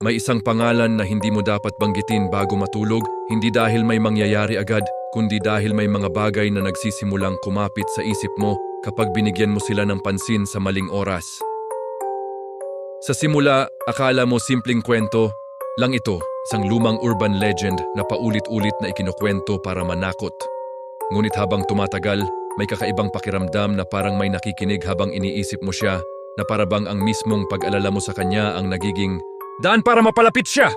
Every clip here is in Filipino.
May isang pangalan na hindi mo dapat banggitin bago matulog, hindi dahil may mangyayari agad, kundi dahil may mga bagay na nagsisimulang kumapit sa isip mo kapag binigyan mo sila ng pansin sa maling oras. Sa simula, akala mo simpleng kwento lang ito, isang lumang urban legend na paulit-ulit na ikinukwento para manakot. Ngunit habang tumatagal, may kakaibang pakiramdam na parang may nakikinig habang iniisip mo siya, na parabang ang mismong pag-alala mo sa kanya ang nagiging daan para mapalapit siya.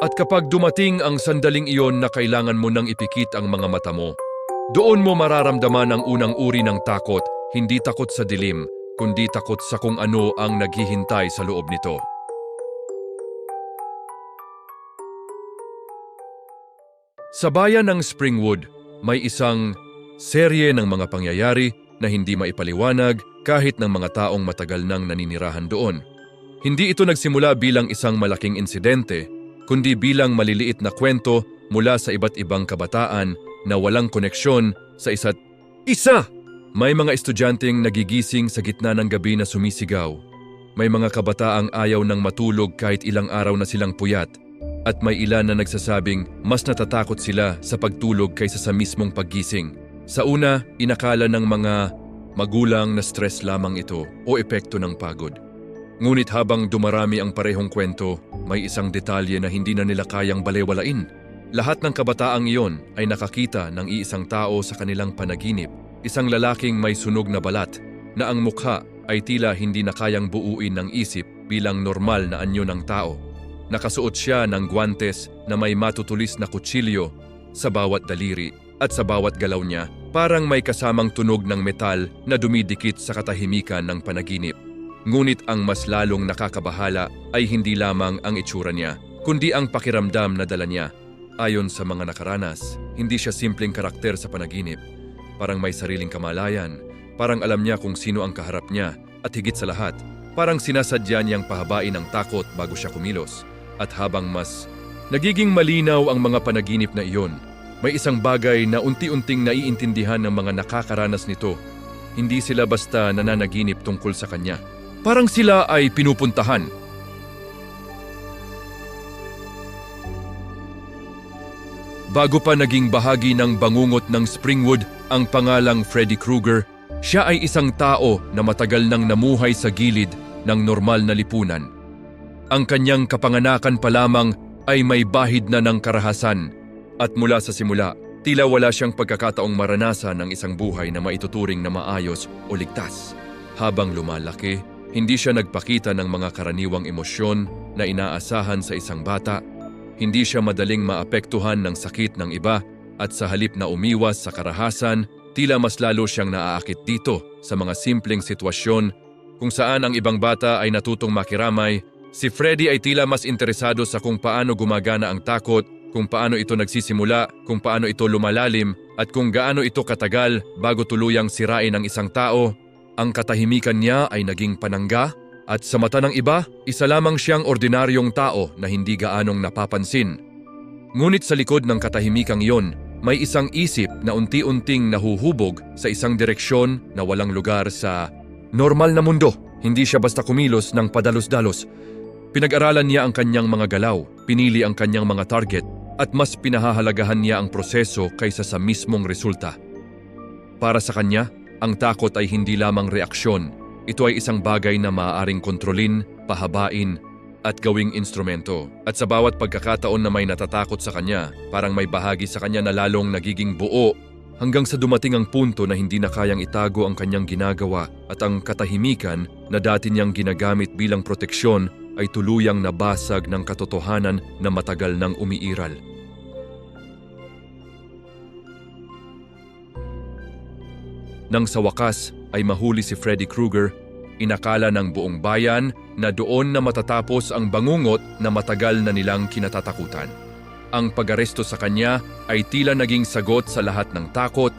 At kapag dumating ang sandaling iyon na kailangan mo nang ipikit ang mga mata mo, doon mo mararamdaman ang unang uri ng takot, hindi takot sa dilim, kundi takot sa kung ano ang naghihintay sa loob nito. Sa bayan ng Springwood, may isang serye ng mga pangyayari na hindi maipaliwanag kahit ng mga taong matagal nang naninirahan doon. Hindi ito nagsimula bilang isang malaking insidente, kundi bilang maliliit na kwento mula sa iba't ibang kabataan na walang koneksyon sa isa't isa. May mga estudyanteng nagigising sa gitna ng gabi na sumisigaw. May mga kabataang ayaw nang matulog kahit ilang araw na silang puyat. At may ilan na nagsasabing mas natatakot sila sa pagtulog kaysa sa mismong paggising. Sa una, inakala ng mga magulang na stress lamang ito o epekto ng pagod. Ngunit habang dumarami ang parehong kwento, may isang detalye na hindi na nila kayang balewalain. Lahat ng kabataang iyon ay nakakita ng iisang tao sa kanilang panaginip, isang lalaking may sunog na balat na ang mukha ay tila hindi na kayang buuin ng isip bilang normal na anyo ng tao. Nakasuot siya ng guwantes na may matutulis na kutsilyo sa bawat daliri at sa bawat galaw niya, parang may kasamang tunog ng metal na dumidikit sa katahimikan ng panaginip. Ngunit ang mas lalong nakakabahala ay hindi lamang ang itsura niya, kundi ang pakiramdam na dala niya. Ayon sa mga nakaranas, hindi siya simpleng karakter sa panaginip. Parang may sariling kamalayan, parang alam niya kung sino ang kaharap niya, at higit sa lahat, parang sinasadya niyang pahabain ang takot bago siya kumilos. At habang mas nagiging malinaw ang mga panaginip na iyon, may isang bagay na unti-unting naiintindihan ng mga nakakaranas nito. Hindi sila basta nananaginip tungkol sa kanya. Parang sila ay pinupuntahan. Bago pa naging bahagi ng bangungot ng Springwood ang pangalang Freddy Krueger, siya ay isang tao na matagal nang namuhay sa gilid ng normal na lipunan. Ang kanyang kapanganakan pa lamang ay may bahid na ng karahasan. At mula sa simula, tila wala siyang pagkakataong maranasan ng isang buhay na maituturing na maayos o ligtas. Habang lumalaki, hindi siya nagpakita ng mga karaniwang emosyon na inaasahan sa isang bata. Hindi siya madaling maapektuhan ng sakit ng iba at sa halip na umiwas sa karahasan, tila mas lalo siyang naaakit dito sa mga simpleng sitwasyon kung saan ang ibang bata ay natutong makiramay. Si Freddy ay tila mas interesado sa kung paano gumagana ang takot, kung paano ito nagsisimula, kung paano ito lumalalim, at kung gaano ito katagal bago tuluyang sirain ang isang tao. Ang katahimikan niya ay naging panangga, at sa mata ng iba, isa lamang siyang ordinaryong tao na hindi gaanong napapansin. Ngunit sa likod ng katahimikang iyon, may isang isip na unti-unting nahuhubog sa isang direksyon na walang lugar sa normal na mundo. Hindi siya basta kumilos ng padalos-dalos. Pinag-aralan niya ang kanyang mga galaw, pinili ang kanyang mga target, at mas pinahahalagahan niya ang proseso kaysa sa mismong resulta. Para sa kanya, ang takot ay hindi lamang reaksyon. Ito ay isang bagay na maaaring kontrolin, pahabain, at gawing instrumento. At sa bawat pagkakataon na may natatakot sa kanya, parang may bahagi sa kanya na lalong nagiging buo hanggang sa dumating ang punto na hindi na kayang itago ang kanyang ginagawa at ang katahimikan na dati niyang ginagamit bilang proteksyon ay tuluyang nabasag ng katotohanan na matagal nang umiiral. Nang sa wakas ay mahuli si Freddy Krueger, inakala ng buong bayan na doon na matatapos ang bangungot na matagal na nilang kinatatakutan. Ang pag-aresto sa kanya ay tila naging sagot sa lahat ng takot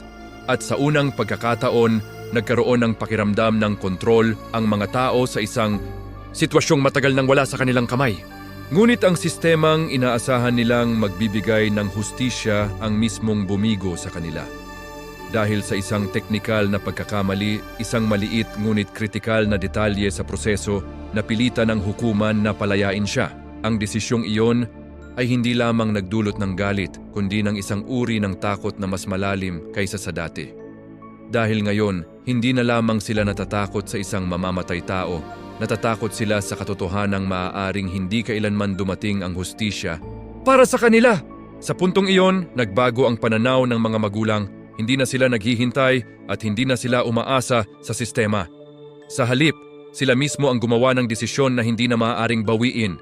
at sa unang pagkakataon nagkaroon ng pakiramdam ng kontrol ang mga tao sa isang sitwasyong matagal nang wala sa kanilang kamay. Ngunit ang sistemang inaasahan nilang magbibigay ng hustisya ang mismong bumigo sa kanila. Dahil sa isang teknikal na pagkakamali, isang maliit ngunit kritikal na detalye sa proseso, napilitan ng hukuman na palayain siya. Ang desisyong iyon ay hindi lamang nagdulot ng galit, kundi ng isang uri ng takot na mas malalim kaysa sa dati. Dahil ngayon, hindi na lamang sila natatakot sa isang mamamatay tao, natatakot sila sa katotohanang maaaring hindi kailanman dumating ang hustisya para sa kanila. Sa puntong iyon, nagbago ang pananaw ng mga magulang, hindi na sila naghihintay at hindi na sila umaasa sa sistema. Sa halip, sila mismo ang gumawa ng desisyon na hindi na maaaring bawiin.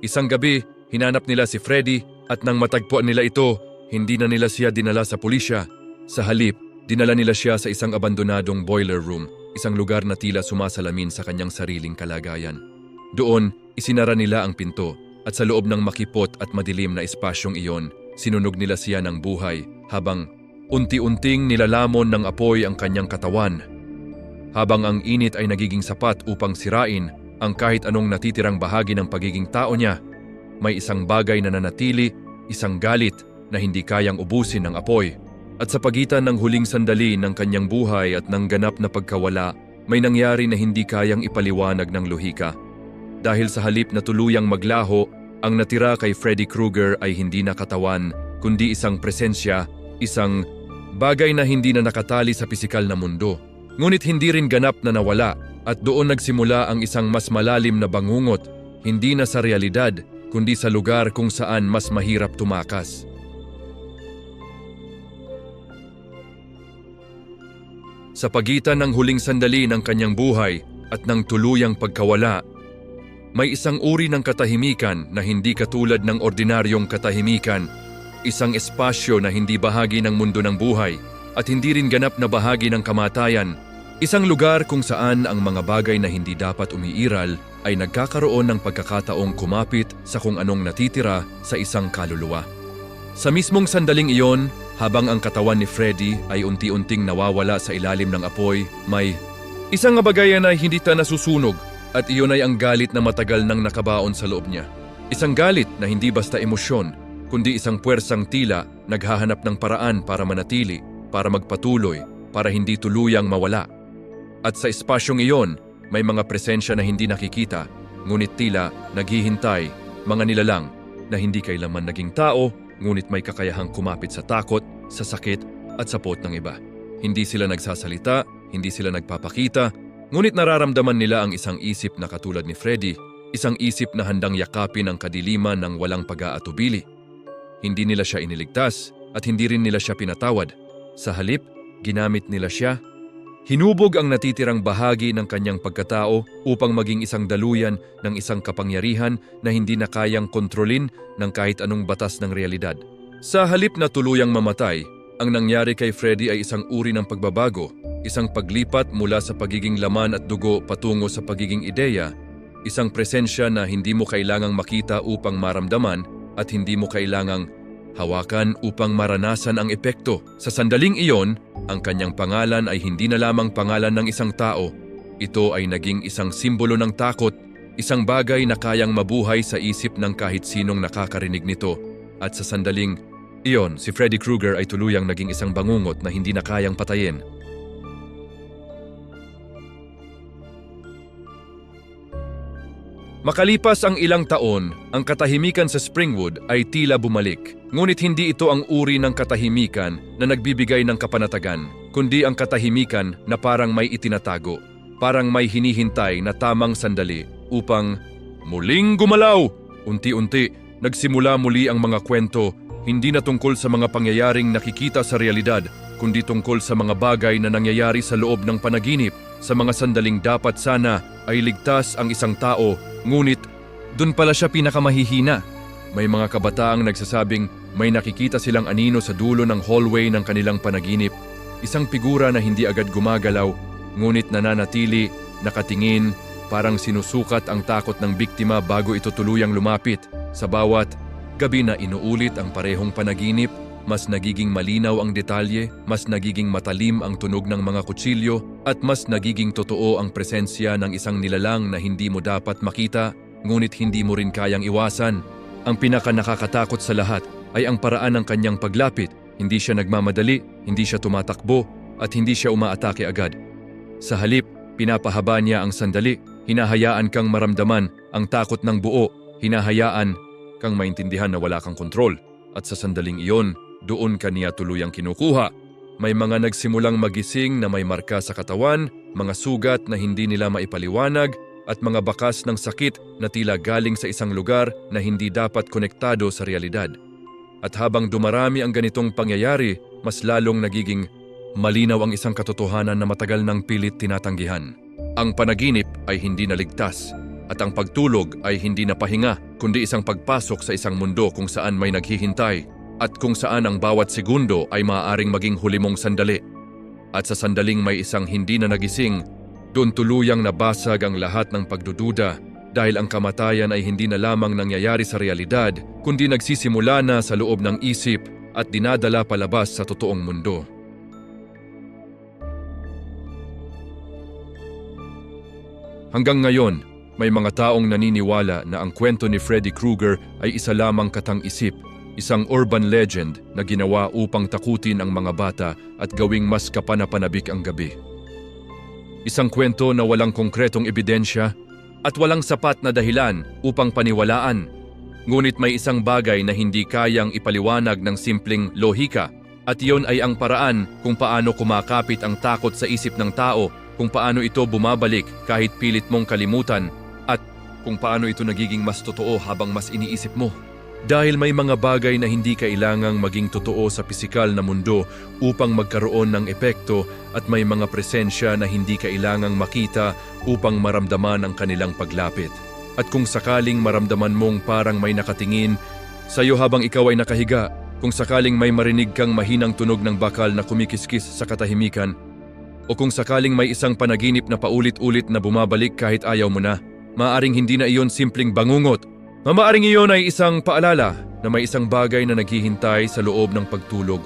Isang gabi, hinanap nila si Freddy at nang matagpuan nila ito, hindi na nila siya dinala sa pulisya. Sa halip, dinala nila siya sa isang abandonadong boiler room, isang lugar na tila sumasalamin sa kanyang sariling kalagayan. Doon, isinara nila ang pinto at sa loob ng makipot at madilim na espasyong iyon, sinunog nila siya ng buhay habang unti-unting nilalamon ng apoy ang kanyang katawan. Habang ang init ay nagiging sapat upang sirain ang kahit anong natitirang bahagi ng pagiging tao niya, may isang bagay na nanatili, isang galit na hindi kayang ubusin ng apoy. At sa pagitan ng huling sandali ng kanyang buhay at ng ganap na pagkawala, may nangyari na hindi kayang ipaliwanag ng lohika. Dahil sa halip na tuluyang maglaho, ang natira kay Freddy Krueger ay hindi na katawan, kundi isang presensya, isang bagay na hindi na nakatali sa pisikal na mundo. Ngunit hindi rin ganap na nawala at doon nagsimula ang isang mas malalim na bangungot, hindi na sa realidad, kundi sa lugar kung saan mas mahirap tumakas. Sa pagitan ng huling sandali ng kanyang buhay at ng tuluyang pagkawala, may isang uri ng katahimikan na hindi katulad ng ordinaryong katahimikan, isang espasyo na hindi bahagi ng mundo ng buhay at hindi rin ganap na bahagi ng kamatayan, isang lugar kung saan ang mga bagay na hindi dapat umiiral ay nagkakaroon ng pagkakataong kumapit sa kung anong natitira sa isang kaluluwa. Sa mismong sandaling iyon, habang ang katawan ni Freddy ay unti-unting nawawala sa ilalim ng apoy, may isang abagayan na hindi ta nasusunog at iyon ay ang galit na matagal nang nakabaon sa loob niya. Isang galit na hindi basta emosyon, kundi isang puwersang tila naghahanap ng paraan para manatili, para magpatuloy, para hindi tuluyang mawala. At sa espasyong iyon, may mga presensya na hindi nakikita, ngunit tila naghihintay, mga nilalang na hindi kailanman naging tao, ngunit may kakayahang kumapit sa takot, sa sakit at sa puot ng iba. Hindi sila nagsasalita, hindi sila nagpapakita, ngunit nararamdaman nila ang isang isip na katulad ni Freddy, isang isip na handang yakapin ang kadiliman ng walang pag-aatubili. Hindi nila siya iniligtas at hindi rin nila siya pinatawad. Sa halip, ginamit nila siya. Hinubog ang natitirang bahagi ng kanyang pagkatao upang maging isang daluyan ng isang kapangyarihan na hindi na kayang kontrolin ng kahit anong batas ng realidad. Sa halip na tuluyang mamatay, ang nangyari kay Freddy ay isang uri ng pagbabago, isang paglipat mula sa pagiging laman at dugo patungo sa pagiging ideya, isang presensya na hindi mo kailangang makita upang maramdaman at hindi mo kailangang hawakan upang maranasan ang epekto. Sa sandaling iyon, ang kanyang pangalan ay hindi na lamang pangalan ng isang tao. Ito ay naging isang simbolo ng takot, isang bagay na kayang mabuhay sa isip ng kahit sinong nakakarinig nito. At sa sandaling iyon, si Freddy Krueger ay tuluyang naging isang bangungot na hindi na kayang patayin. Makalipas ang ilang taon, ang katahimikan sa Springwood ay tila bumalik. Ngunit hindi ito ang uri ng katahimikan na nagbibigay ng kapanatagan, kundi ang katahimikan na parang may itinatago, parang may hinihintay na tamang sandali upang muling gumalaw. Unti-unti, nagsimula muli ang mga kwento, hindi na tungkol sa mga pangyayaring nakikita sa realidad, kundi tungkol sa mga bagay na nangyayari sa loob ng panaginip, sa mga sandaling dapat sana ay ligtas ang isang tao, ngunit dun pala siya pinakamahihina. May mga kabataang nagsasabing may nakikita silang anino sa dulo ng hallway ng kanilang panaginip, isang figura na hindi agad gumagalaw, ngunit nananatili, nakatingin, parang sinusukat ang takot ng biktima bago ito tuluyang lumapit. Sa bawat gabi na inuulit ang parehong panaginip, mas nagiging malinaw ang detalye, mas nagiging matalim ang tunog ng mga kutsilyo, at mas nagiging totoo ang presensya ng isang nilalang na hindi mo dapat makita, ngunit hindi mo rin kayang iwasan. Ang pinaka-nakakatakot sa lahat ay ang paraan ng kanyang paglapit. Hindi siya nagmamadali, hindi siya tumatakbo, at hindi siya umaatake agad. Sa halip, pinapahaba niya ang sandali, hinahayaan kang maramdaman ang takot ng buo, Hinahayaan kang maintindihan na wala kang kontrol at sa sandaling iyon, doon ka niya tuluyang kinukuha. May mga nagsimulang magising na may marka sa katawan, mga sugat na hindi nila maipaliwanag at mga bakas ng sakit na tila galing sa isang lugar na hindi dapat konektado sa realidad. At habang dumarami ang ganitong pangyayari, mas lalong nagiging malinaw ang isang katotohanan na matagal ng pilit tinatanggihan. Ang panaginip ay hindi naligtas at ang pagtulog ay hindi napahinga kundi isang pagpasok sa isang mundo kung saan may naghihintay at kung saan ang bawat segundo ay maaaring maging huli mong sandali. At sa sandaling may isang hindi na nagising, doon tuluyang nabasag ang lahat ng pagdududa dahil ang kamatayan ay hindi na lamang nangyayari sa realidad kundi nagsisimula na sa loob ng isip at dinadala palabas sa totoong mundo. Hanggang ngayon, may mga taong naniniwala na ang kwento ni Freddy Krueger ay isa lamang katang-isip, isang urban legend na ginawa upang takutin ang mga bata at gawing mas kapanapanabik ang gabi. Isang kwento na walang konkretong ebidensya at walang sapat na dahilan upang paniwalaan. Ngunit may isang bagay na hindi kayang ipaliwanag ng simpleng lohika at iyon ay ang paraan kung paano kumakapit ang takot sa isip ng tao, kung paano ito bumabalik kahit pilit mong kalimutan at kung paano ito nagiging mas totoo habang mas iniisip mo. Dahil may mga bagay na hindi kailangang maging totoo sa pisikal na mundo upang magkaroon ng epekto at may mga presensya na hindi kailangang makita upang maramdaman ang kanilang paglapit. At kung sakaling maramdaman mong parang may nakatingin sa iyo habang ikaw ay nakahiga, kung sakaling may marinig kang mahinang tunog ng bakal na kumikiskis sa katahimikan, o kung sakaling may isang panaginip na paulit-ulit na bumabalik kahit ayaw mo na, maaaring hindi na iyon simpleng bangungot. Mamaaring iyon ay isang paalala na may isang bagay na naghihintay sa loob ng pagtulog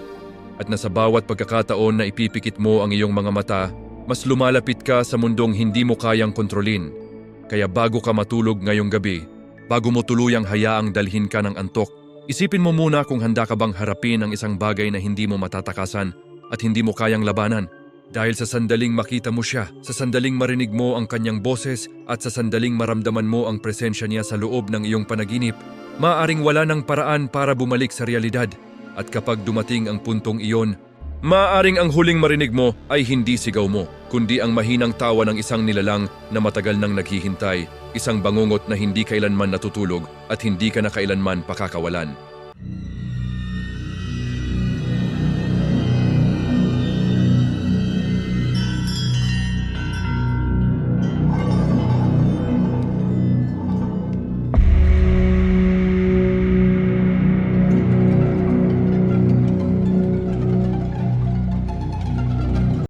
at na sa bawat pagkakataon na ipipikit mo ang iyong mga mata, mas lumalapit ka sa mundong hindi mo kayang kontrolin. Kaya bago ka matulog ngayong gabi, bago mo tuluyang hayaang dalhin ka ng antok, isipin mo muna kung handa ka bang harapin ang isang bagay na hindi mo matatakasan at hindi mo kayang labanan. Dahil sa sandaling makita mo siya, sa sandaling marinig mo ang kanyang boses at sa sandaling maramdaman mo ang presensya niya sa loob ng iyong panaginip, maaaring wala ng paraan para bumalik sa realidad. At kapag dumating ang puntong iyon, maaaring ang huling marinig mo ay hindi sigaw mo, kundi ang mahinang tawa ng isang nilalang na matagal nang naghihintay, isang bangungot na hindi kailanman natutulog at hindi ka na kailanman pakakawalan.